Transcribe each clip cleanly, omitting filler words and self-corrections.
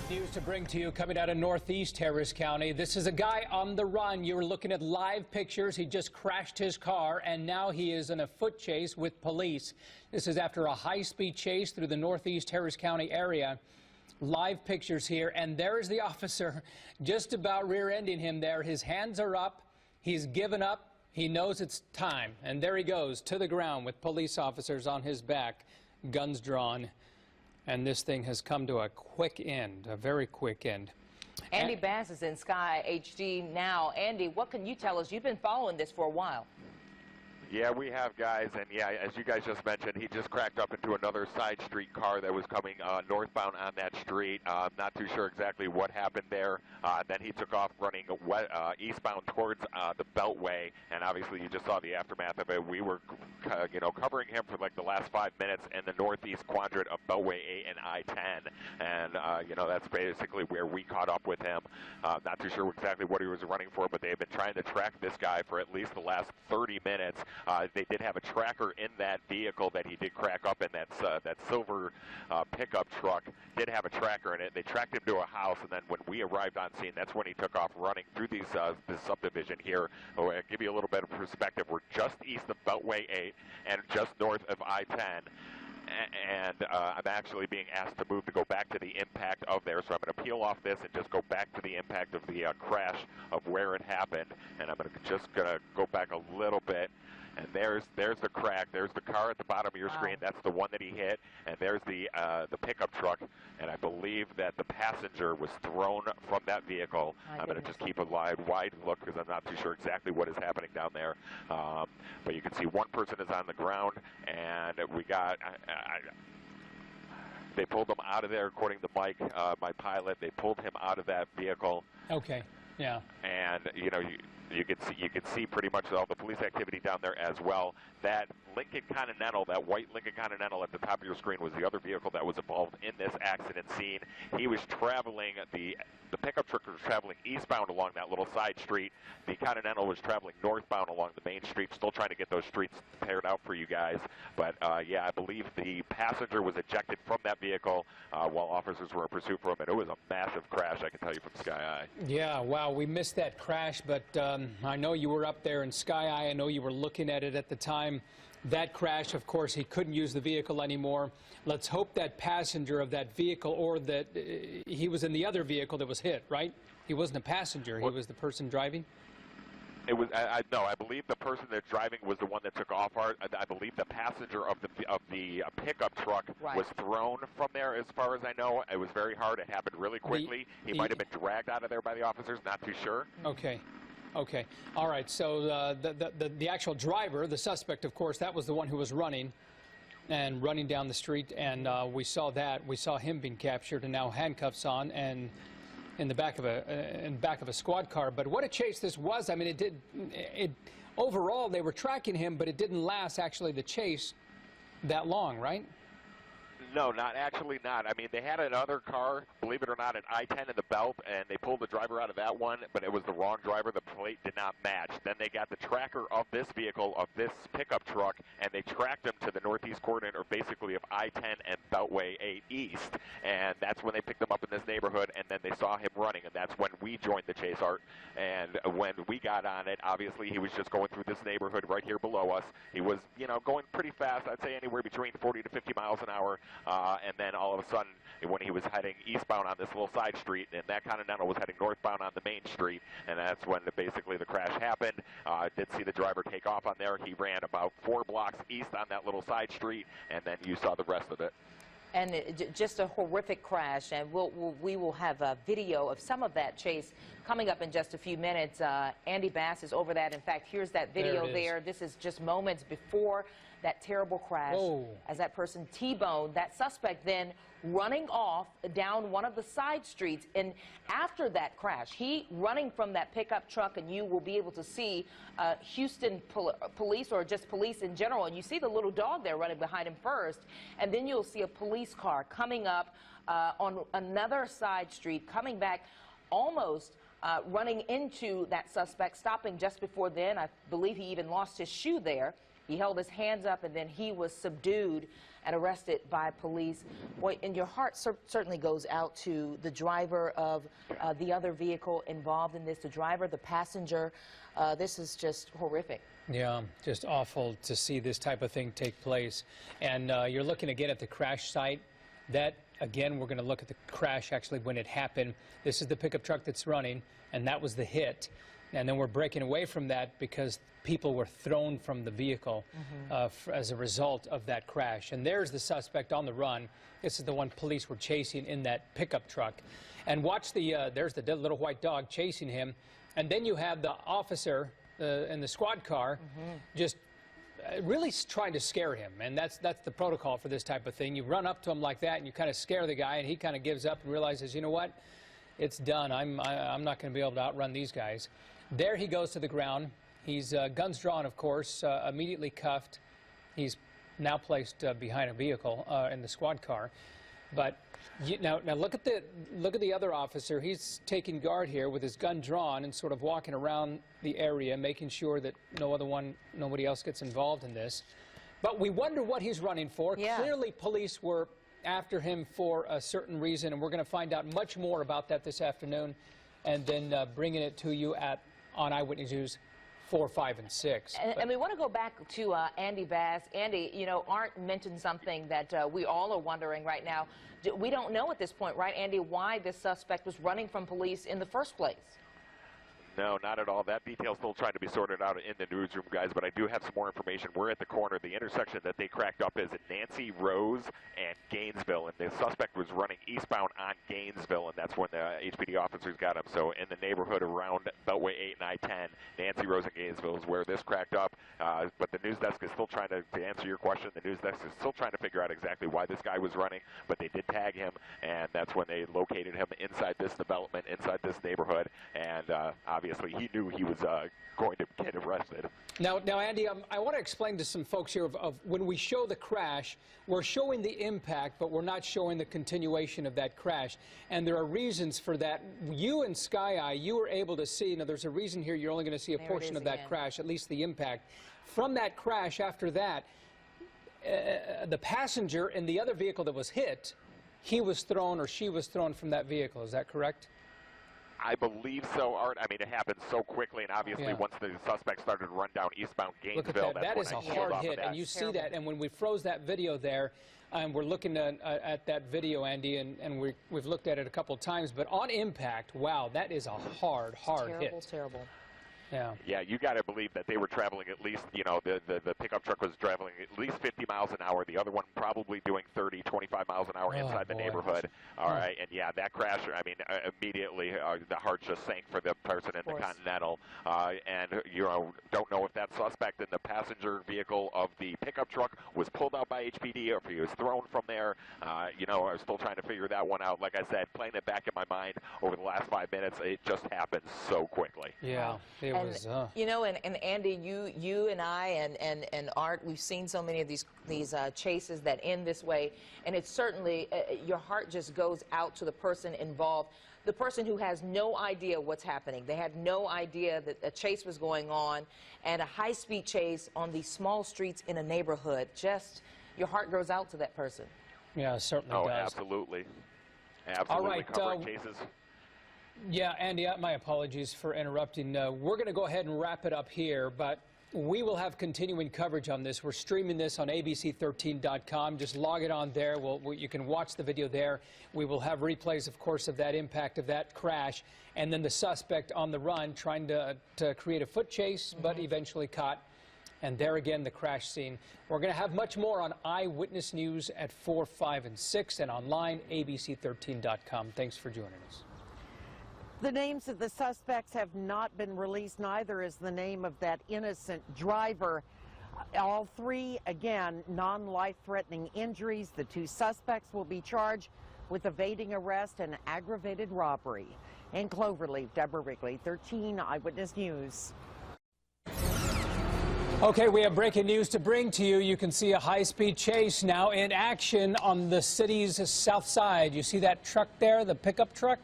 News to bring to you coming out of Northeast Harris County. This is a guy on the run. You're looking at live pictures. He just crashed his car, and now he is in a foot chase with police. This is after a high-speed chase through the Northeast Harris County area. Live pictures here, and there is the officer just about rear-ending him there. His hands are up. He's given up. He knows it's time, and there he goes to the ground with police officers on his back, guns drawn. And this thing has come to a quick end, a very quick end. Andy Bass is in Sky HD now. Andy, what can you tell us? You've been following this for a while. Yeah, we have, guys, and yeah, as you guys just mentioned, he just cracked up into another side street car that was coming northbound on that street. Not too sure exactly what happened there. Then he took off running eastbound towards the Beltway, and obviously you just saw the aftermath of it. We were, covering him for like the last 5 minutes in the northeast quadrant of Beltway 8 and I-10, and that's basically where we caught up with him. Not too sure exactly what he was running for, but they've been trying to track this guy for at least the last 30 minutes. They did have a tracker in that vehicle that he did crack up in, that silver pickup truck did have a tracker in it. They tracked him to a house, and then when we arrived on scene, that's when he took off running through this subdivision here. I'll give you a little bit of perspective. We're just east of Beltway 8 and just north of I-10. And I'm actually being asked to move to go back to the impact of there, so I'm going to peel off this and just go back to the impact of the crash of where it happened, and I'm just going to go back a little bit. And there's the crack. There's the car at the bottom of your screen. That's the one that he hit. And there's the pickup truck. And I believe that the passenger was thrown from that vehicle. I'm going to just keep a wide look because I'm not too sure exactly what is happening down there. But you can see one person is on the ground, and we got. They pulled him out of there, according to Mike, my pilot. They pulled him out of that vehicle. Okay. Yeah. And you can see pretty much all the police activity down there as well. That Lincoln Continental, that white Lincoln Continental at the top of your screen, was the other vehicle that was involved in this accident scene. He was traveling, the pickup truck was traveling eastbound along that little side street. The Continental was traveling northbound along the main street. Still trying to get those streets paired out for you guys. But yeah, I believe the passenger was ejected from that vehicle while officers were in pursuit for him, and it was a massive crash, I can tell you, from Sky Eye. Yeah, wow, we missed that crash, but I know you were up there in Sky Eye. I know you were looking at it at the time. That crash, of course, he couldn't use the vehicle anymore. Let's hope that passenger of that vehicle, or that he was in the other vehicle that was hit, right? He wasn't a passenger. He was the person driving? It was no. I believe the person that's driving was the one that took off. I believe the passenger of the pickup truck was thrown from there. As far as I know, it was very hard. It happened really quickly. He might have been dragged out of there by the officers. Not too sure. Okay. Okay. All right. So the actual driver, the suspect, of course, that was the one who was running down the street, and we saw that. We saw him being captured and now handcuffs on and in the back of a squad car. But what a chase this was! I mean, overall they were tracking him, but it didn't last, actually, the chase that long, right? No, not I mean, they had another car, believe it or not, at I-10 in the belt, and they pulled the driver out of that one, but it was the wrong driver. The plate did not match. Then they got the tracker of this vehicle, of this pickup truck, and they tracked him to the northeast coordinate, or basically of I-10 and Beltway 8 East, and that's when they picked him up in this neighborhood, and then they saw him running, and that's when we joined the chase, Art. And when we got on it, obviously he was just going through this neighborhood right here below us. He was, going pretty fast. I'd say anywhere between 40 to 50 miles an hour. And then all of a sudden, when he was heading eastbound on this little side street, and that Continental was heading northbound on the main street, and that's when basically the crash happened. Did see the driver take off on there. He ran about 4 blocks east on that little side street, and then you saw the rest of it. And just a horrific crash, and we will have a video of some of that chase coming up in just a few minutes. Andy Bass is over that. In fact, here's that video there. This is just moments before that terrible crash. As that person T-boned that suspect, then running off down one of the side streets. And after that crash, he running from that pickup truck, and you will be able to see Houston police, or just police in general, and you see the little dog there running behind him first, and then you'll see a police car coming up on another side street, coming back, almost running into that suspect, stopping just before then. I believe he even lost his shoe there. He held his hands up, and then he was subdued and arrested by police. Boy, and your heart certainly goes out to the driver of the other vehicle involved in this, the driver, the passenger. This is just horrific. Yeah, just awful to see this type of thing take place. And you're looking again at the crash site. That, again, we're going to look at the crash actually when it happened. This is the pickup truck that's running, and that was the hit. And then we're breaking away from that because people were thrown from the vehicle as a result of that crash. And there's the suspect on the run. This is the one police were chasing in that pickup truck. And watch there's the little white dog chasing him. And then you have the officer in the squad car just really trying to scare him. And that's the protocol for this type of thing. You run up to him like that and you kind of scare the guy, and he kind of gives up and realizes, you know what, it's done. I'm not going to be able to outrun these guys. There he goes to the ground. He's guns drawn, of course, immediately cuffed. He's now placed behind a vehicle in the squad car. But now look at the other officer. He's taking guard here with his gun drawn and sort of walking around the area, making sure that nobody else gets involved in this. But we wonder what he's running for. Yeah. Clearly, police were after him for a certain reason, and we're going to find out much more about that this afternoon, and then bringing it to you on Eyewitness News 4, 5, and 6. And we want to go back to Andy Bass. Andy, you know, Art mentioned something that we all are wondering right now. We don't know at this point, right, Andy, why this suspect was running from police in the first place. No, not at all. That detail's still trying to be sorted out in the newsroom, guys, but I do have some more information. We're at the corner. The intersection that they cracked up is at Nancy Rose and Gainesville, and the suspect was running eastbound on Gainesville, and that's when the HPD officers got him. So in the neighborhood around Beltway 8 and I-10, Nancy Rose and Gainesville is where this cracked up. But the news desk is still trying to answer your question. The news desk is still trying to figure out exactly why this guy was running, but they did tag him, and that's when they located him inside this development, inside this neighborhood, and obviously he knew he was going to get arrested. Now, Andy, I want to explain to some folks here of when we show the crash, we're showing the impact, but we're not showing the continuation of that crash. And there are reasons for that. You and Sky Eye, you were able to see, now there's a reason here you're only going to see a portion of that crash, at least the impact. From that crash, after that, the passenger in the other vehicle that was hit, he was thrown or she was thrown from that vehicle. Is that correct? I believe so, Art. I mean, it happened so quickly, and obviously once the suspect started to run down eastbound Gainesville, look at that. That is a hard hit, and you see that. And when we froze that video there, we're looking at that video, Andy, and we've looked at it a couple of times. But on impact, wow, that is a hard hit. Terrible. Yeah. Yeah, you got to believe that they were traveling at least, you know, the pickup truck was traveling at least 50 miles an hour. The other one probably doing 30, 25 miles an hour inside the neighborhood. All right, and yeah, that crash, I mean, immediately the heart just sank for the person in the Continental. And, you know, don't know if that suspect in the passenger vehicle of the pickup truck was pulled out by HPD or if he was thrown from there. You know, I was still trying to figure that one out. Like I said, playing it back in my mind over the last 5 minutes, it just happened so quickly. Yeah. You know, and Andy, you and I and Art, we've seen so many of these chases that end this way, and it's certainly your heart just goes out to the person involved, the person who has no idea what's happening. They had no idea that a chase was going on, and a high-speed chase on these small streets in a neighborhood. Just your heart goes out to that person. Yeah, it certainly does. Oh, absolutely. Absolutely. All right, covering cases. Yeah, Andy, my apologies for interrupting. We're going to go ahead and wrap it up here, but we will have continuing coverage on this. We're streaming this on abc13.com. Just log it on there. You can watch the video there. We will have replays, of course, of that impact of that crash, and then the suspect on the run trying to create a foot chase, but eventually caught. And there again, the crash scene. We're going to have much more on Eyewitness News at 4, 5, and 6, and online, abc13.com. Thanks for joining us. The names of the suspects have not been released, neither is the name of that innocent driver. All three, again, non-life-threatening injuries. The two suspects will be charged with evading arrest and aggravated robbery. In Cloverleaf, Deborah Wrigley, 13 Eyewitness News. Okay, we have breaking news to bring to you. You can see a high-speed chase now in action on the city's south side. You see that truck there, the pickup truck?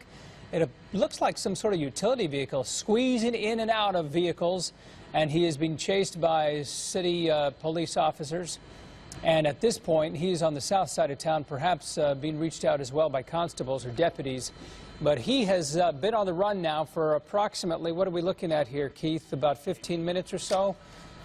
It looks like some sort of utility vehicle squeezing in and out of vehicles and he is being chased by city police officers. And at this point, he's on the south side of town, perhaps being reached out as well by constables or deputies. But he has been on the run now for approximately, what are we looking at here, Keith, about 15 minutes or so?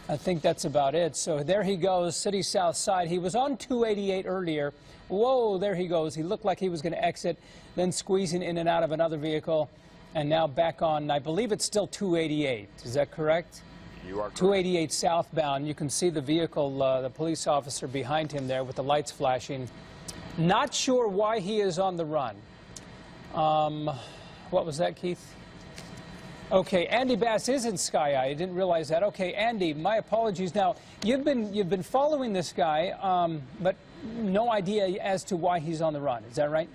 I think that's about it. So there he goes, city south side. He was on 288 earlier. Whoa, there he goes. He looked like he was going to exit, then squeezing in and out of another vehicle, and now back on, I believe it's still 288. Is that correct? You are correct. 288 southbound. You can see the vehicle, the police officer behind him there with the lights flashing. Not sure why he is on the run. What was that, Keith? Okay, Andy Bass is in Sky Eye. I didn't realize that. Okay, Andy, my apologies. Now, you've been following this guy, but no idea as to why he's on the run. Is that right?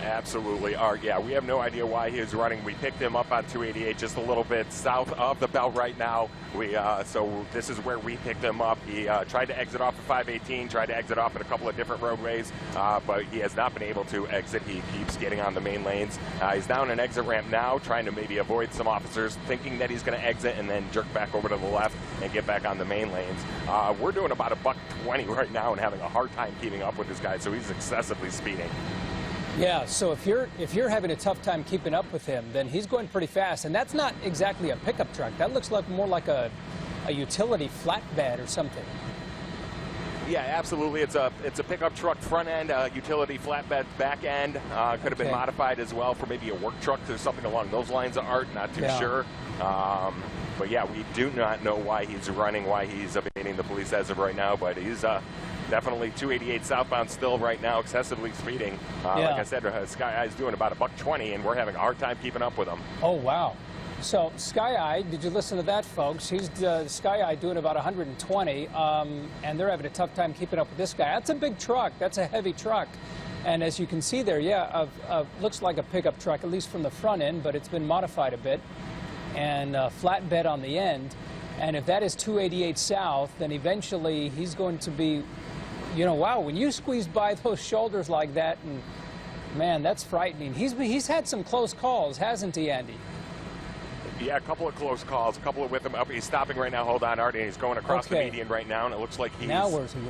Absolutely, Art. Yeah, we have no idea why he is running. We picked him up on 288, just a little bit south of the belt right now. So this is where we picked him up. He tried to exit off of 518, tried to exit off at a couple of different roadways, but he has not been able to exit. He keeps getting on the main lanes. He's down an exit ramp now, trying to maybe avoid some officers, thinking that he's going to exit and then jerk back over to the left and get back on the main lanes. We're doing about $120 right now and having a hard time keeping up with this guy, so he's excessively speeding. Yeah, so if you're having a tough time keeping up with him, then he's going pretty fast, and that's not exactly a pickup truck. That looks like more like a utility flatbed or something. Yeah, absolutely. It's a pickup truck front end, utility flatbed back end. Could have been modified as well for maybe a work truck or something along those lines of Art. Not too sure. But yeah, we do not know why he's running, why he's evading the police as of right now. But he's definitely 288 southbound still right now, excessively speeding. Like I said, Sky Eye's doing about $120, and we're having a hard time keeping up with him. Oh, wow. So Sky Eye, did you listen to that, folks? He's Sky Eye doing about 120, and they're having a tough time keeping up with this guy. That's a big truck. That's a heavy truck. And as you can see there, looks like a pickup truck, at least from the front end, but it's been modified a bit, and flatbed on the end. And if that is 288 south, then eventually he's going to be, wow, when you squeeze by those shoulders like that, and man, that's frightening. He's had some close calls, hasn't he, Andy? Yeah, a couple of close calls, a couple of with him up. He's stopping right now. Hold on, Artie. He's going across the median right now, and it looks like he's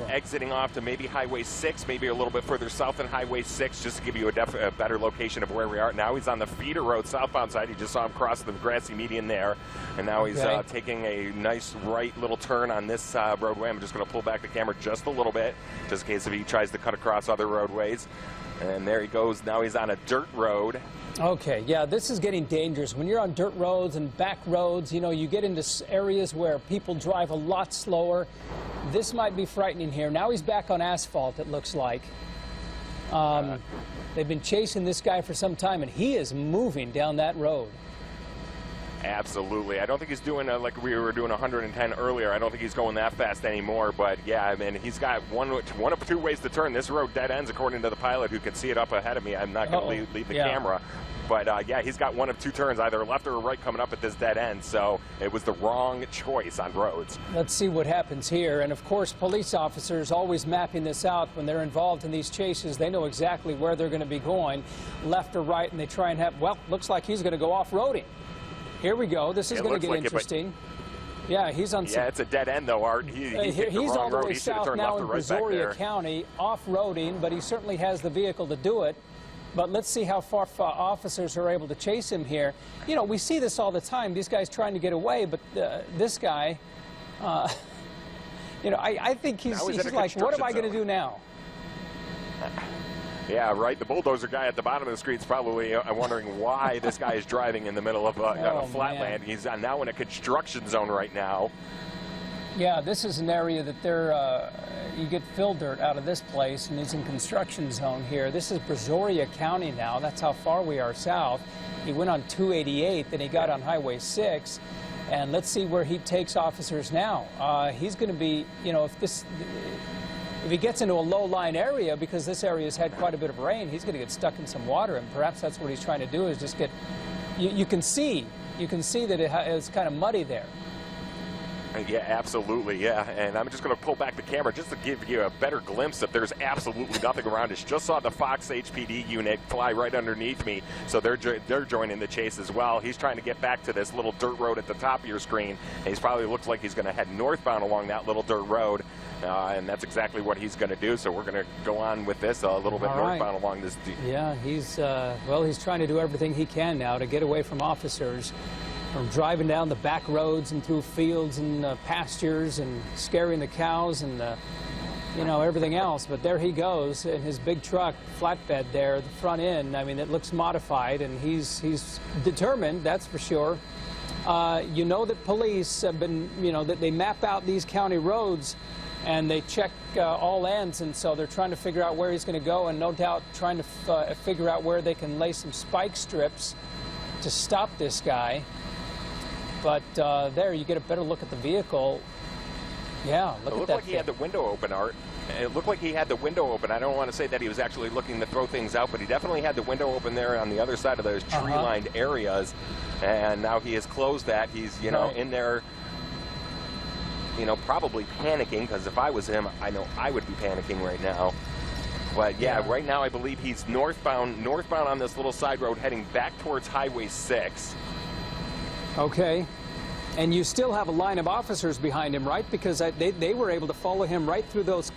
exiting off to maybe Highway 6, maybe a little bit further south than Highway 6, just to give you a better location of where we are. Now he's on the feeder road, southbound side. You just saw him cross the grassy median there, and now he's taking a nice right little turn on this roadway. I'm just going to pull back the camera just a little bit, just in case if he tries to cut across other roadways. And there he goes. Now he's on a dirt road. Okay, yeah, this is getting dangerous. When you're on dirt roads and back roads, you get into areas where people drive a lot slower. This might be frightening here. Now he's back on asphalt, it looks like. They've been chasing this guy for some time, and he is moving down that road. Absolutely. I don't think he's doing like we were doing 110 earlier. I don't think he's going that fast anymore. But yeah, I mean, he's got one of two ways to turn. This road dead ends, according to the pilot, who can see it up ahead of me. I'm not going to leave the camera. But yeah, he's got one of two turns, either left or right, coming up at this dead end. So it was the wrong choice on roads. Let's see what happens here. And of course, police officers always mapping this out when they're involved in these chases. They know exactly where they're going to be going, left or right, and they try and have, well, looks like he's going to go off-roading. Here we go. This is going to get interesting. Yeah, he's on. Yeah, it's a dead end though, Art. He's all the way south now in Brazoria County, off-roading, but he certainly has the vehicle to do it. But let's see how far officers are able to chase him here. We see this all the time. These guys trying to get away, but this guy, I think he's like, what am I going to do now? Yeah, right. The bulldozer guy at the bottom of the street is probably wondering why this guy is driving in the middle of a flatland. He's now in a construction zone right now. Yeah, this is an area that you get fill dirt out of this place, and he's in construction zone here. This is Brazoria County now. That's how far we are south. He went on 288, then he got on Highway 6, and let's see where he takes officers now. He's going to be, if he gets into a low-lying area, because this area has had quite a bit of rain, he's going to get stuck in some water, and perhaps that's what he's trying to do, is just get, you can see that it's kind of muddy there. Yeah, absolutely, yeah. And I'm just going to pull back the camera just to give you a better glimpse that there's absolutely nothing around us. Just saw the Fox HPD unit fly right underneath me, so they're joining the chase as well. He's trying to get back to this little dirt road at the top of your screen, and he's probably looks like he's going to head northbound along that little dirt road, and that's exactly what he's going to do. So we're going to go on with this a little bit northbound along this. Yeah, he's well, he's trying to do everything he can now to get away from officers. From driving down the back roads and through fields and pastures and scaring the cows and you know, everything else. But there he goes in his big truck, flatbed there, the front end. I mean, it looks modified, and he's determined, that's for sure. You know that police have been, you know, that they map out these county roads and they check all ends, and so they're trying to figure out where he's going to go, and no doubt trying to figure out where they can lay some spike strips to stop this guy. But there, you get a better look at the vehicle. Yeah, look at that. It looked like he had the window open, Art. It looked like he had the window open. I don't want to say that he was actually looking to throw things out, but he definitely had the window open there on the other side of those tree-lined areas. And now he has closed that. He's, you know, in there, you know, probably panicking, because if I was him, I know I would be panicking right now. But yeah, right now I believe he's northbound on this little side road heading back towards Highway 6. Okay. And you still have a line of officers behind him, right? Because they were able to follow him right through those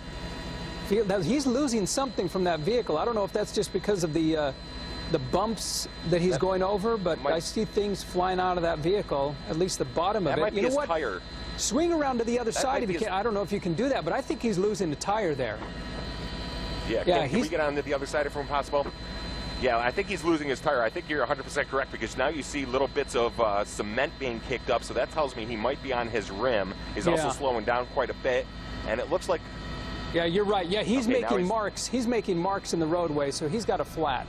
fields. He's losing something from that vehicle. I don't know if that's just because of the bumps that he's going over, but I see things flying out of that vehicle, at least the bottom of it. That might be his tire. Swing around to the other side if you can. I don't know if you can do that, but I think he's losing the tire there. Yeah, can we get on to the other side if possible? Yeah, I think he's losing his tire. I think you're 100% correct, because now you see little bits of cement being kicked up, so that tells me he might be on his rim. He's also slowing down quite a bit, and it looks like... Yeah, you're right. Yeah, he's making marks. He's making marks in the roadway, so he's got a flat.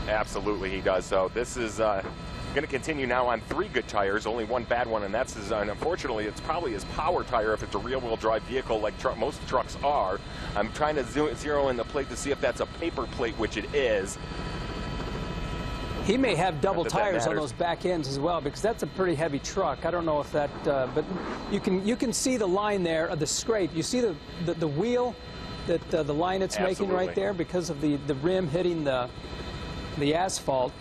Absolutely, he does. So this is going to continue now on 3 good tires, only 1 bad one, and that's his, unfortunately, it's probably his power tire if it's a rear-wheel drive vehicle like most trucks are. I'm trying to zero in the plate to see if that's a paper plate, which it is. He may have double tires on those back ends as well, because that's a pretty heavy truck. I don't know if that, but you can see the line there of the scrape. You see the wheel, that the line it's making right there because of the rim hitting the asphalt.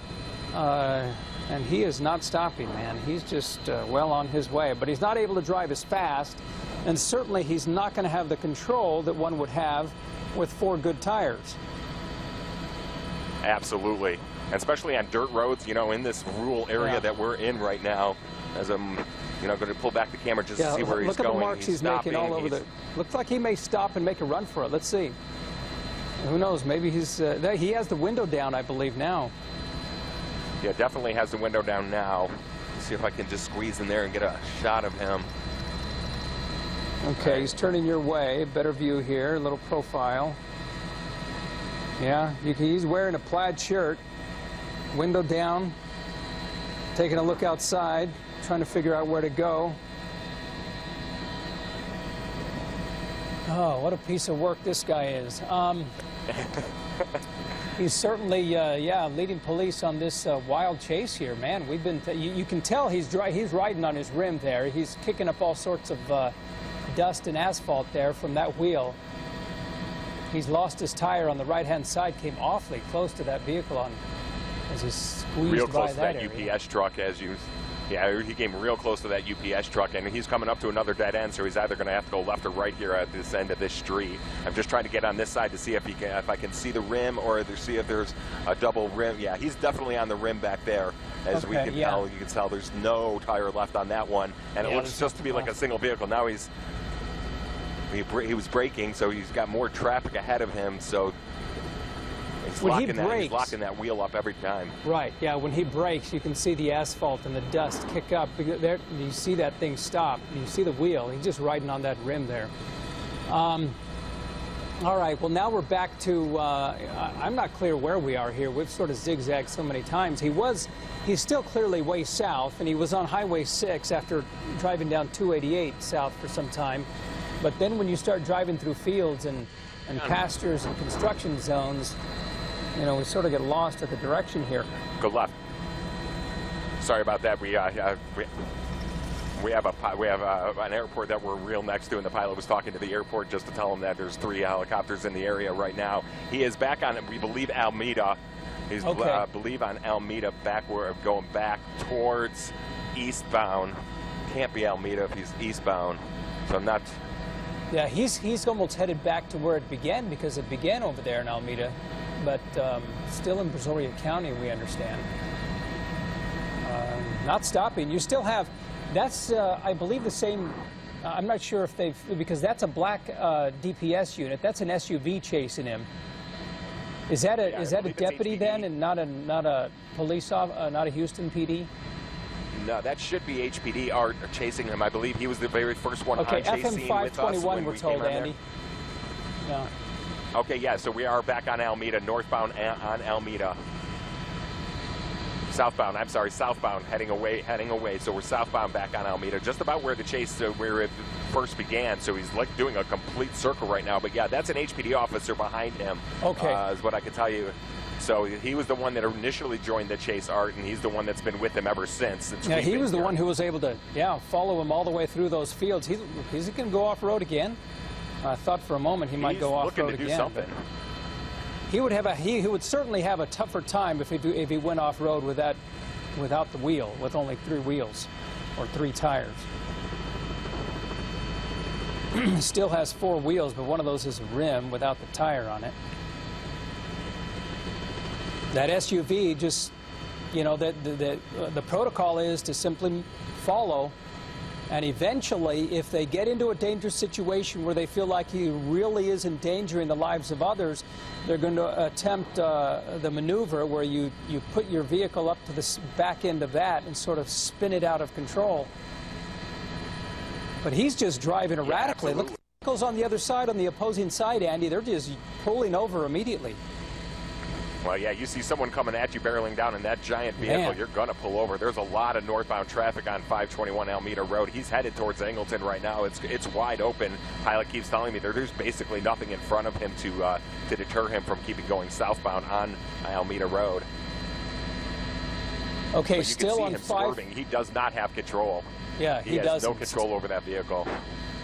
And he is not stopping, man. He's just well on his way. But he's not able to drive as fast, and certainly he's not going to have the control that one would have with 4 good tires. Absolutely. And especially on dirt roads, you know, in this rural area that we're in right now, as I'm, you know, going to pull back the camera just to see where he's going. Look at the marks he's making all over looks like he may stop and make a run for it. Let's see. Who knows? Maybe he's, he has the window down, I believe, now. Yeah, definitely has the window down now. Let's see if I can just squeeze in there and get a shot of him. Okay, he's turning your way. Better view here, a little profile. Yeah, he's wearing a plaid shirt, window down, taking a look outside, trying to figure out where to go. Oh, what a piece of work this guy is. He's certainly, leading police on this wild chase here, man. We've been, you can tell he's riding on his rim there. He's kicking up all sorts of dust and asphalt there from that wheel. He's lost his tire on the right-hand side, came awfully close to that vehicle as he squeezed real by close to that area. UPS truck, as you... Yeah, he came real close to that UPS truck, and he's coming up to another dead end, so he's either going to have to go left or right here at this end of this street. I'm just trying to get on this side to see if I can see the rim, or see if there's a double rim. Yeah, he's definitely on the rim back there, as we can tell. You can tell there's no tire left on that one, and it looks just to be like a single vehicle. Now he was braking, so he's got more traffic ahead of him, so he's locking that wheel up every time. Right, yeah, when he brakes, you can see the asphalt and the dust kick up. There, you see that thing stop. You see the wheel. He's just riding on that rim there. All right, well, now we're back to, I'm not clear where we are here. We've sort of zigzagged so many times. He's still clearly way south, and he was on Highway 6 after driving down 288 south for some time. But then when you start driving through fields and pastures and construction zones, you know, we sort of get lost at the direction here. Go left. Sorry about that. We We have an airport that we're real next to, and the pilot was talking to the airport just to tell him that there's 3 helicopters in the area right now. He is back on, we believe, Alameda. He's, believe, on Alameda, going back towards eastbound. Can't be Alameda if he's eastbound. So I'm not. Yeah, he's almost headed back to where it began, because it began over there in Alameda, but still in Brazoria County, we understand. Not stopping. You still have, that's, I believe, the same, I'm not sure if they've, because that's a black DPS unit. That's an SUV chasing him. Is that a deputy then, and not a police officer, not a Houston PD? No, that should be HPD are chasing him. I believe he was the very first one on chase scene with us. FM521, we're told, Andy. Yeah. Okay, yeah, so we are back on Alameda, northbound on Alameda. Southbound, I'm sorry, southbound, heading away. So we're southbound back on Alameda, just about where the chase, where it first began. So he's like doing a complete circle right now. But yeah, that's an HPD officer behind him. Okay. Is what I can tell you. So he was the one that initially joined the chase, Art, and he's the one that's been with him ever since. Yeah, he was the one who was able to, follow him all the way through those fields. Is he going to go off-road again? I thought for a moment he might go off-road again. He's looking to do something. He would certainly have a tougher time if he went off-road without the wheel, with only 3 wheels or 3 tires. Still has 4 wheels, but one of those is a rim without the tire on it. That SUV just, the protocol is to simply follow, and eventually, if they get into a dangerous situation where they feel like he really is endangering the lives of others, they're going to attempt the maneuver where you put your vehicle up to the back end of that and sort of spin it out of control. But he's just driving erratically. Look at the vehicles on the other side, on the opposing side, Andy. They're just pulling over immediately. Well, yeah, you see someone coming at you barreling down in that giant vehicle, you're going to pull over. There's a lot of northbound traffic on 521 Alameda Road. He's headed towards Angleton right now. It's wide open. Pilot keeps telling me there's basically nothing in front of him to deter him from keeping going southbound on Alameda Road. Okay, but still on him swerving. He does not have control. Yeah, he has no control over that vehicle.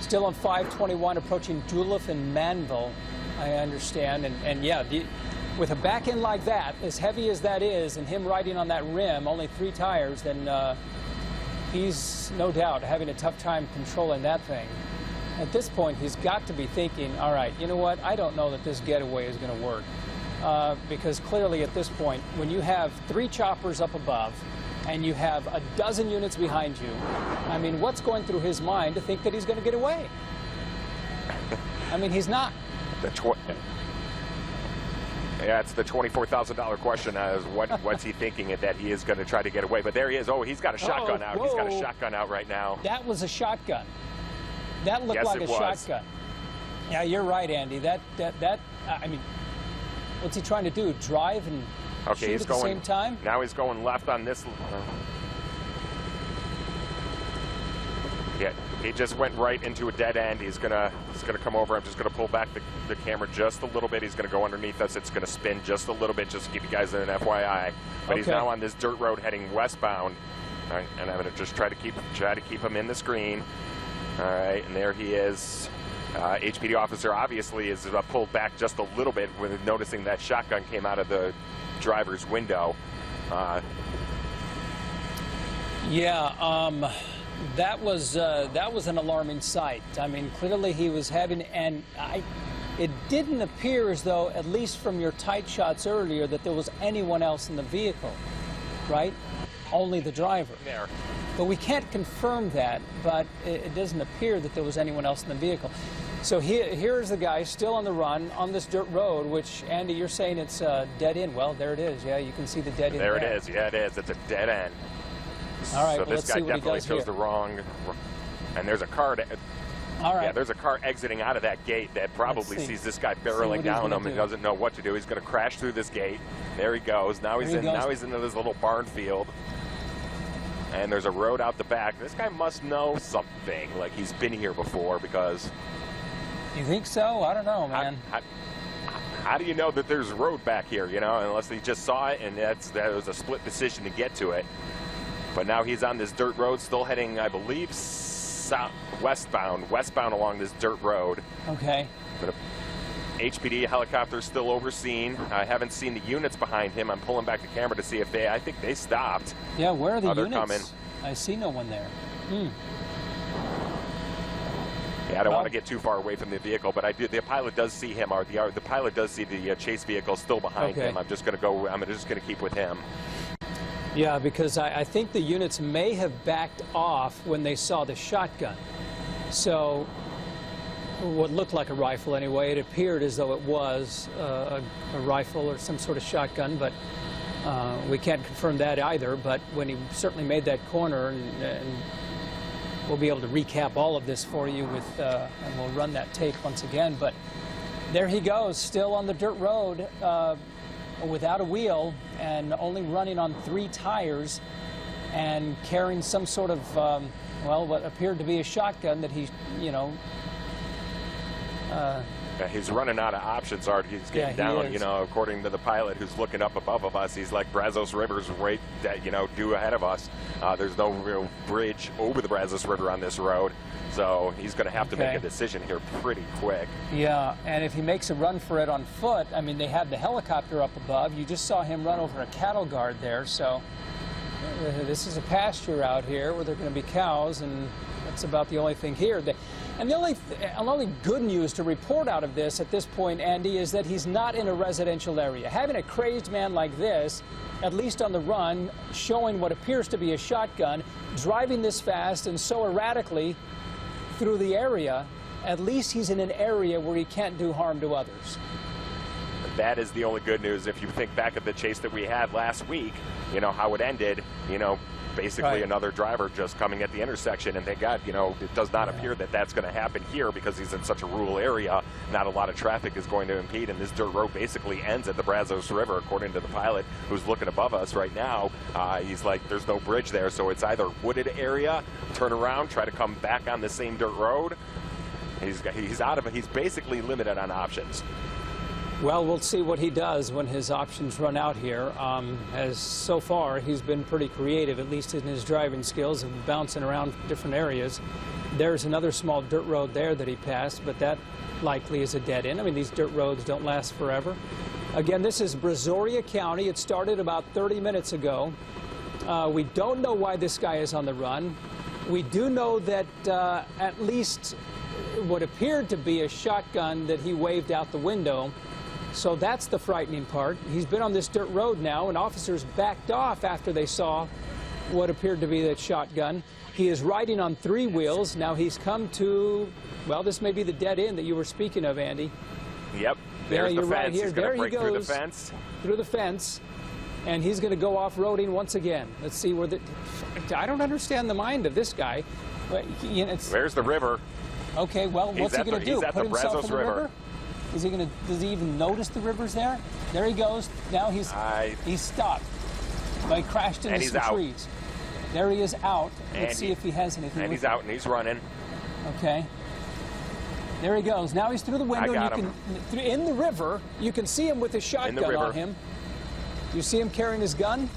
Still on 521, approaching Duluth and Manville, I understand. And yeah, with a back end like that, as heavy as that is, and him riding on that rim, only 3 tires, then he's no doubt having a tough time controlling that thing. At this point, he's got to be thinking, all right, you know what, I don't know that this getaway is going to work. Because clearly at this point, when you have 3 choppers up above, and you have a dozen units behind you, I mean, what's going through his mind to think that he's going to get away? I mean, he's not. Yeah, it's the $24,000 question. What's he thinking that he is going to try to get away? But there he is. Oh, he's got a shotgun out. Whoa. He's got a shotgun out right now. That was a shotgun. That looked like a shotgun. Yeah, you're right, Andy. I mean, what's he trying to do? Drive and shoot at the same time? Now he's going left on this. Yeah, he just went right into a dead end. He's gonna come over. I'm just gonna pull back the camera just a little bit. He's gonna go underneath us. It's gonna spin just a little bit, just to give you guys an FYI. But he's now on this dirt road heading westbound. All right, and I'm gonna just try to keep him in the screen. All right, and there he is. HPD officer obviously is pulled back just a little bit with noticing that shotgun came out of the driver's window. That was an alarming sight. I mean, clearly he was having, and it didn't appear as though, at least from your tight shots earlier, that there was anyone else in the vehicle, right? Only the driver. There. But we can't confirm that, but it doesn't appear that there was anyone else in the vehicle. So here's the guy still on the run on this dirt road, which, Andy, you're saying it's dead end. Well, there it is. Yeah, you can see the dead end there. There it is. Yeah, it is. It's a dead end. All right, so well, this guy definitely chose the wrong. And there's a car. All right. Yeah, there's a car exiting out of that gate that probably sees this guy barreling down him and doesn't know what to do. He's going to crash through this gate. There he goes. Now he's into this little barn field. And there's a road out the back. This guy must know something, like he's been here before, because... You think so? I don't know, man. How do you know that there's a road back here, you know, unless he just saw it and that was a split decision to get to it. But now he's on this dirt road, still heading, I believe, westbound along this dirt road. Okay. But HPD helicopter still overseeing. I haven't seen the units behind him. I'm pulling back the camera to see if I think they stopped. Yeah, where are the they're units? coming. I see no one there. Yeah, I don't want to get too far away from the vehicle, but the pilot does see him, or the pilot does see the chase vehicle still behind him. I'm just going to keep with him. Yeah, because I think the units may have backed off when they saw the shotgun. So, what looked like a rifle anyway, it appeared as though it was a rifle or some sort of shotgun, but we can't confirm that either. But when he certainly made that corner, and we'll be able to recap all of this for you with, and we'll run that tape once again. But there he goes, still on the dirt road, without a wheel and only running on 3 tires, and carrying some sort of, well, what appeared to be a shotgun that he, you know. He's running out of options, Art. He's getting down, you know, according to the pilot who's looking up above of us. He's like, Brazos River's right, due ahead of us. There's no real bridge over the Brazos River on this road, so he's going to have to make a decision here pretty quick. Yeah, and if he makes a run for it on foot, I mean, they have the helicopter up above. You just saw him run over a cattle guard there, so this is a pasture out here where there are going to be cows, and that's about the only thing here. And the only good news to report out of this at this point, Andy, is that he's not in a residential area. Having a crazed man like this, at least on the run, showing what appears to be a shotgun, driving this fast and so erratically through the area, at least he's in an area where he can't do harm to others. That is the only good news. If you think back of the chase that we had last week, you know, how it ended, you know, basically another driver just coming at the intersection, and thank God, you know, it does not appear that that's going to happen here because he's in such a rural area. Not a lot of traffic is going to impede, and this dirt road basically ends at the Brazos River, according to the pilot who's looking above us right now. He's like, there's no bridge there, so it's either wooded area, turn around, try to come back on the same dirt road. He's out of it. He's basically limited on options. Well, we'll see what he does when his options run out here. As so far, he's been pretty creative, at least in his driving skills, of bouncing around different areas. There's another small dirt road there that he passed, but that likely is a dead end. I mean, these dirt roads don't last forever. Again, this is Brazoria County. It started about 30 minutes ago. We don't know why this guy is on the run. We do know that at least what appeared to be a shotgun that he waved out the window. So that's the frightening part. He's been on this dirt road now, and officers backed off after they saw what appeared to be that shotgun. He is riding on 3 wheels. Now he's come to, well, this may be the dead end that you were speaking of, Andy. Yep, there's the fence. Right here. He's going to break through the goes, fence. Through the fence, and he's going to go off-roading once again. Let's see where I don't understand the mind of this guy. There's the river. Okay, well, what's he going to do? He's at the Brazos River. Is he going to? Does he even notice the river's there? There he goes. Now he's stopped. But he crashed into some trees. There he is out. Let's see if he has anything. And he's out and he's running. Okay. There he goes. Now he's through the window. In the river. You can see him with his shotgun on him. You see him carrying his gun?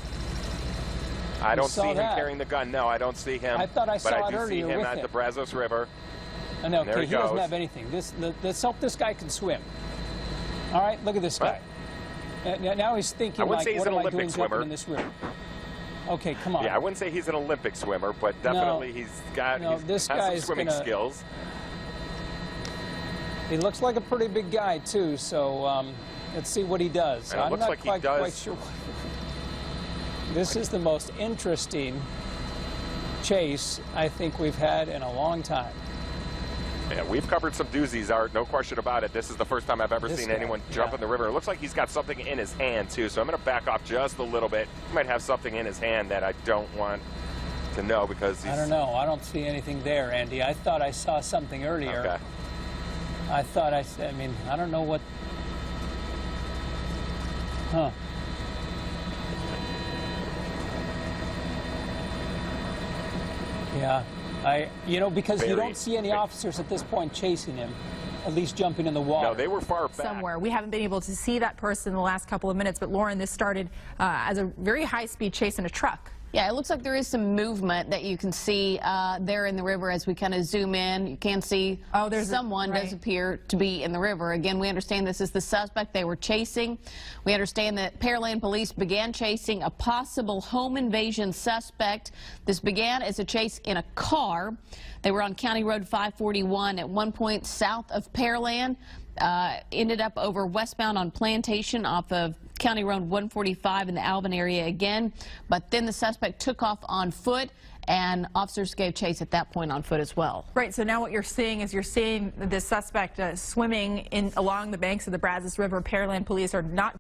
I don't see him carrying the gun. No, I don't see him. I thought I saw it earlier. But I do see him at the Brazos River. No, okay, he doesn't have anything. Let's hope this guy can swim. All right, look at this guy. Now he's thinking, like, what am I doing jumping in this river? Okay, come on. Yeah, I wouldn't say he's an Olympic swimmer, but definitely he's got some swimming skills. He looks like a pretty big guy, too, so let's see what he does. And I'm not quite sure. This is the most interesting chase I think we've had in a long time. Yeah, we've covered some doozies, Art, no question about it. This is the first time I've ever seen anyone jump in the river. It looks like he's got something in his hand, too, so I'm going to back off just a little bit. He might have something in his hand that I don't want to know because he's... I don't know. I don't see anything there, Andy. I thought I saw something earlier. Okay. I mean, I don't know what... Huh. Yeah. Because you don't see any officers at this point chasing him, at least jumping in the water. No, they were far back. Somewhere. We haven't been able to see that person in the last couple of minutes, but Lauren, this started as a very high-speed chase in a truck. Yeah, it looks like there is some movement that you can see there in the river as we kind of zoom in. You can see someone does appear to be in the river. Again, we understand this is the suspect they were chasing. We understand that Pearland police began chasing a possible home invasion suspect. This began as a chase in a car. They were on County Road 541 at one point south of Pearland. Ended up over westbound on Plantation off of County Road 145 in the Alvin area again, but then the suspect took off on foot, and officers gave chase at that point on foot as well. Right, so now what you're seeing is this suspect swimming along the banks of the Brazos River. Pearland police are not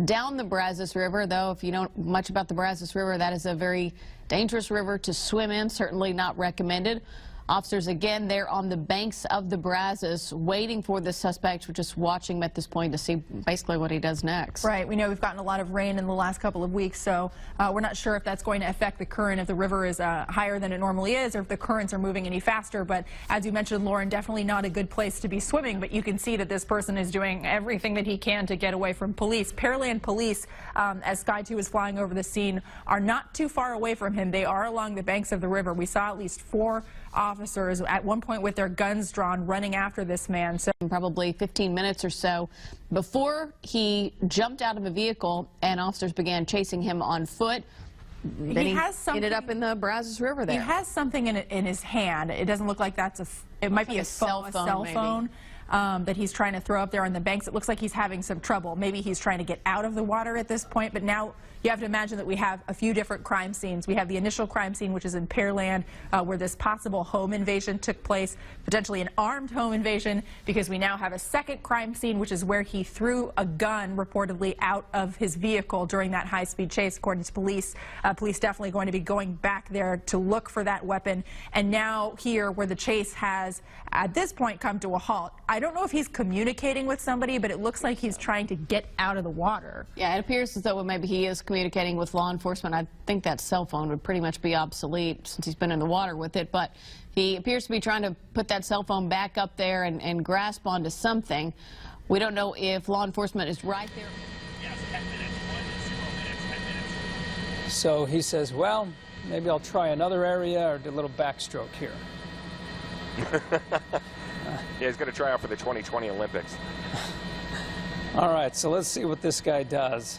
down the Brazos River, though. If you know much about the Brazos River, that is a very dangerous river to swim in, certainly not recommended. Officers, again, they're on the banks of the Brazos waiting for the suspect. We're just watching him at this point to see basically what he does next. Right. We know we've gotten a lot of rain in the last couple of weeks, so we're not sure if that's going to affect the current, if the river is higher than it normally is, or if the currents are moving any faster. But as you mentioned, Lauren, definitely not a good place to be swimming, but you can see that this person is doing everything that he can to get away from police. Pearland police, as Sky 2 is flying over the scene, are not too far away from him. They are along the banks of the river. We saw at least 4 officers at one point with their guns drawn running after this man. So probably 15 minutes or so before he jumped out of a vehicle and officers began chasing him on foot. Then he ended up in the Brazos River there. He has something in his hand. It doesn't look like it might be a cell phone that he's trying to throw up there on the banks. It looks like he's having some trouble. Maybe he's trying to get out of the water at this point, but now you have to imagine that we have a few different crime scenes. We have the initial crime scene, which is in Pearland, where this possible home invasion took place, potentially an armed home invasion, because we now have a second crime scene, which is where he threw a gun reportedly out of his vehicle during that high-speed chase, according to police. Police definitely going to be going back there to look for that weapon. And now here, where the chase has, at this point, come to a halt. I don't know if he's communicating with somebody, but it looks like he's trying to get out of the water. Yeah, it appears as though maybe he is communicating with law enforcement. I think that cell phone would pretty much be obsolete since he's been in the water with it, but he appears to be trying to put that cell phone back up there and grasp onto something. We don't know if law enforcement is right there. Yes, 10 minutes. 10 minutes. So he says, well, maybe I'll try another area or do a little backstroke here. Yeah, he's going to try out for the 2020 Olympics. All right, so let's see what this guy does.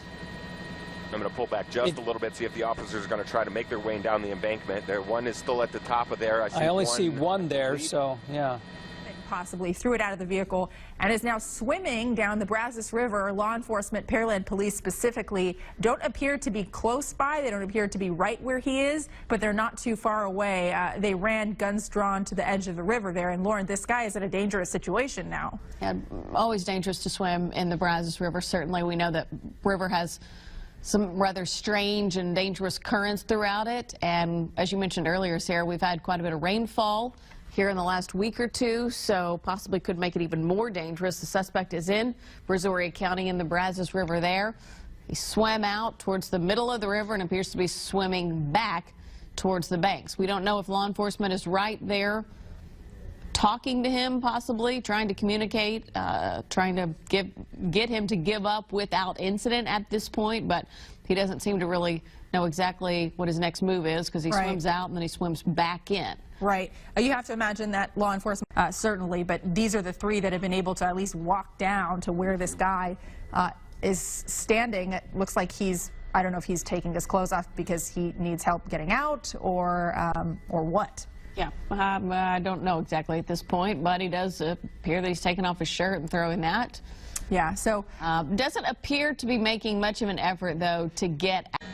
I'm going to pull back just a little bit, see if the officers are going to try to make their way down the embankment. There, one is still at the top of there. I only see one there, so yeah. Possibly threw it out of the vehicle and is now swimming down the Brazos River. Law enforcement, Pearland police specifically, don't appear to be close by. They don't appear to be right where he is, but they're not too far away. They ran guns drawn to the edge of the river there. And Lauren, this guy is in a dangerous situation now. Yeah, always dangerous to swim in the Brazos River. Certainly, we know that river has some rather strange and dangerous currents throughout it. And as you mentioned earlier, Sarah, we've had quite a bit of rainfall here in the last week or two, so possibly could make it even more dangerous. The suspect is in Brazoria County in the Brazos River there. He swam out towards the middle of the river and appears to be swimming back towards the banks. We don't know if law enforcement is right there talking to him, possibly trying to communicate, trying to get him to give up without incident at this point, but he doesn't seem to really know exactly what his next move is, because he swims out and then he swims back in. Right. You have to imagine that law enforcement, certainly, but these are the 3 that have been able to at least walk down to where this guy is standing. It looks like I don't know if he's taking his clothes off because he needs help getting out or what. Yeah, I don't know exactly at this point, but he does appear that he's taking off his shirt and throwing that. Yeah, so doesn't appear to be making much of an effort, though, to get out.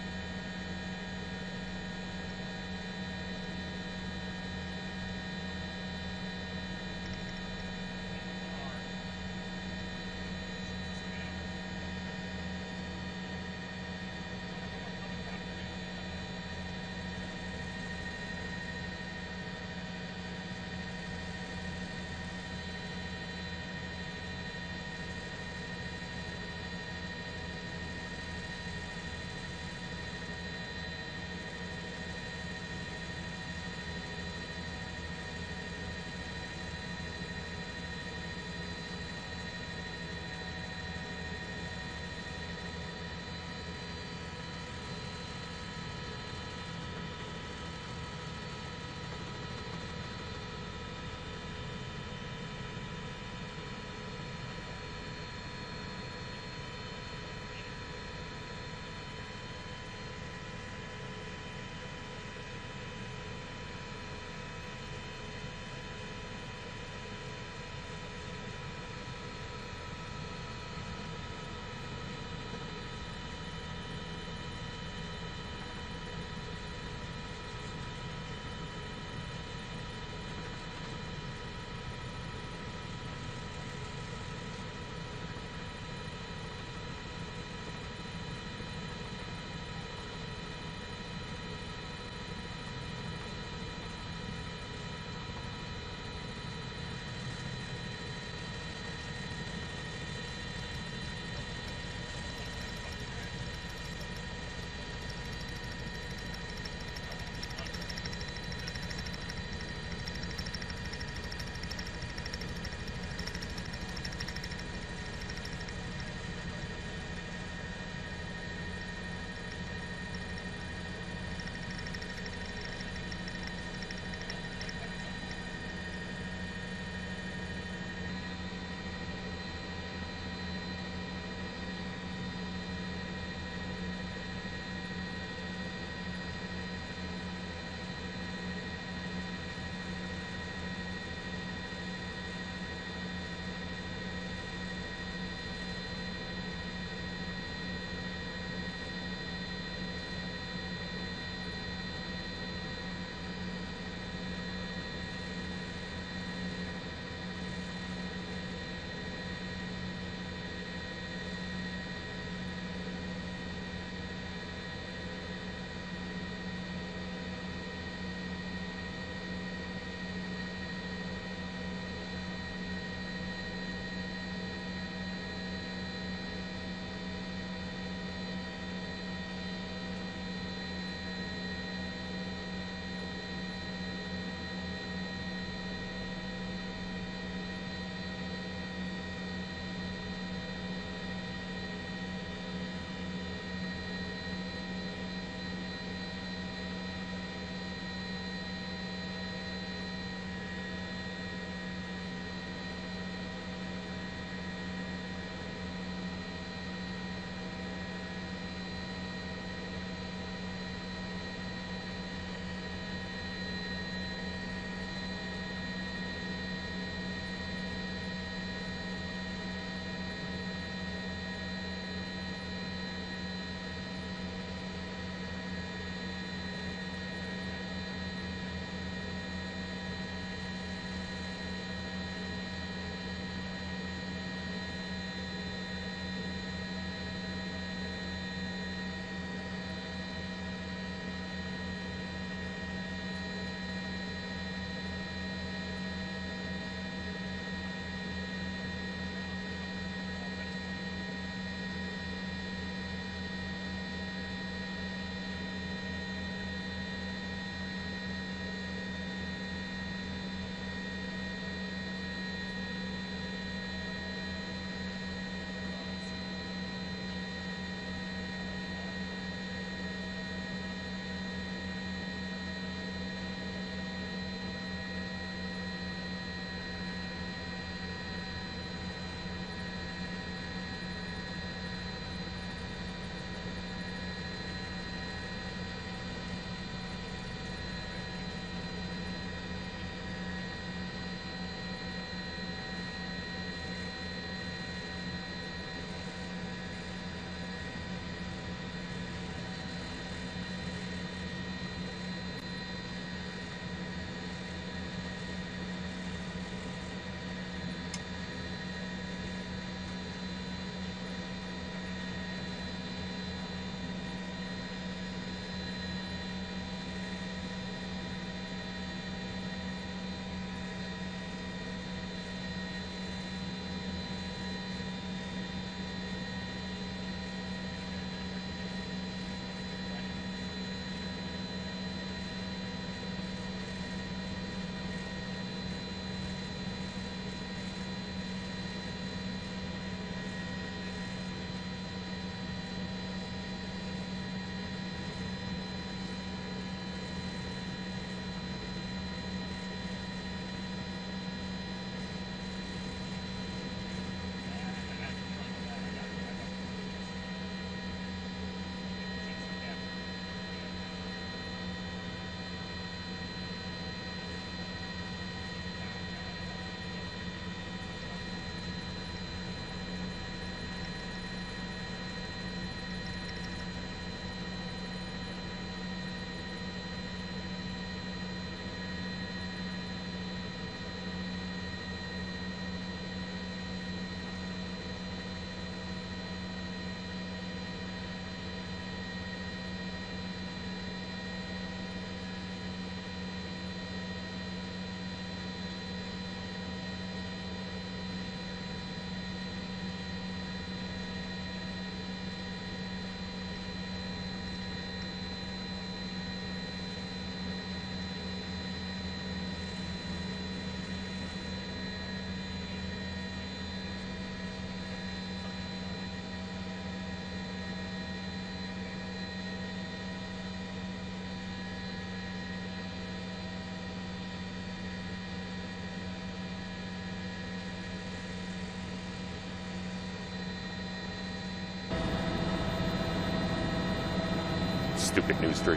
Stupid News 3.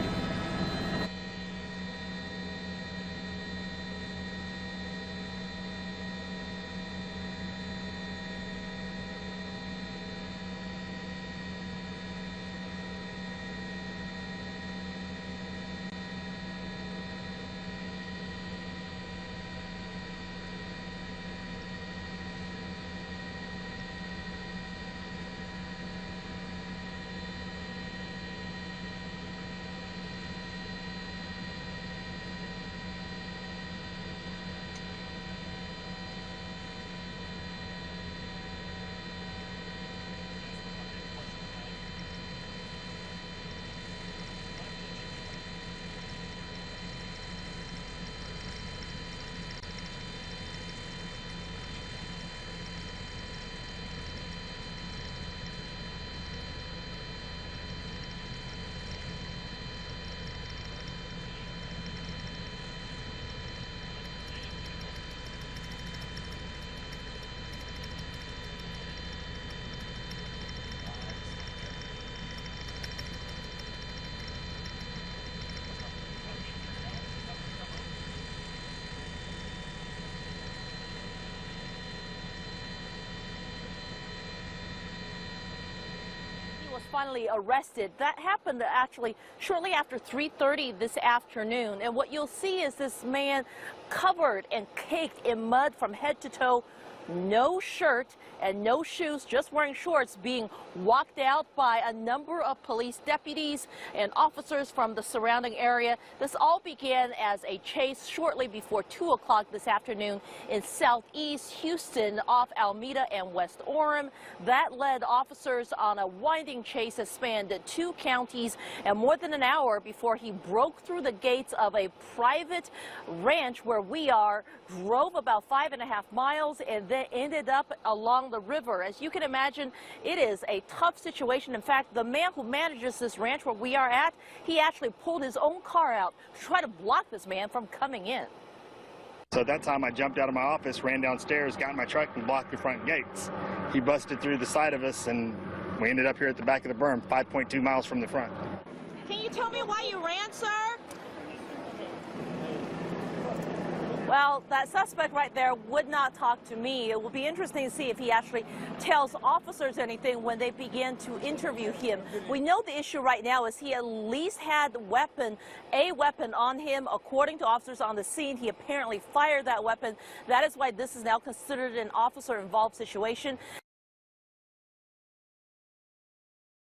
Was finally arrested. That happened actually shortly after 3:30 this afternoon. And what you'll see is this man covered and caked in mud from head to toe, no shirt and no shoes, just wearing shorts, being walked out by a number of police deputies and officers from the surrounding area. This all began as a chase shortly before 2 o'clock this afternoon in southeast Houston off Alameda and West Orem. That led officers on a winding chase that spanned 2 counties and more than an hour before he broke through the gates of a private ranch where we are, drove about 5.5 miles, and then ended up along the river. As you can imagine, it is a tough situation. In fact, the man who manages this ranch where we are at, he actually pulled his own car out to try to block this man from coming in. So at that time, I jumped out of my office, ran downstairs, got in my truck, and blocked the front gates. He busted through the side of us, and we ended up here at the back of the berm, 5.2 miles from the front. Can you tell me why you ran, sir? Well, that suspect right there would not talk to me. It will be interesting to see if he actually tells officers anything when they begin to interview him. We know the issue right now is he at least had a weapon on him. According to officers on the scene, he apparently fired that weapon. That is why this is now considered an officer-involved situation.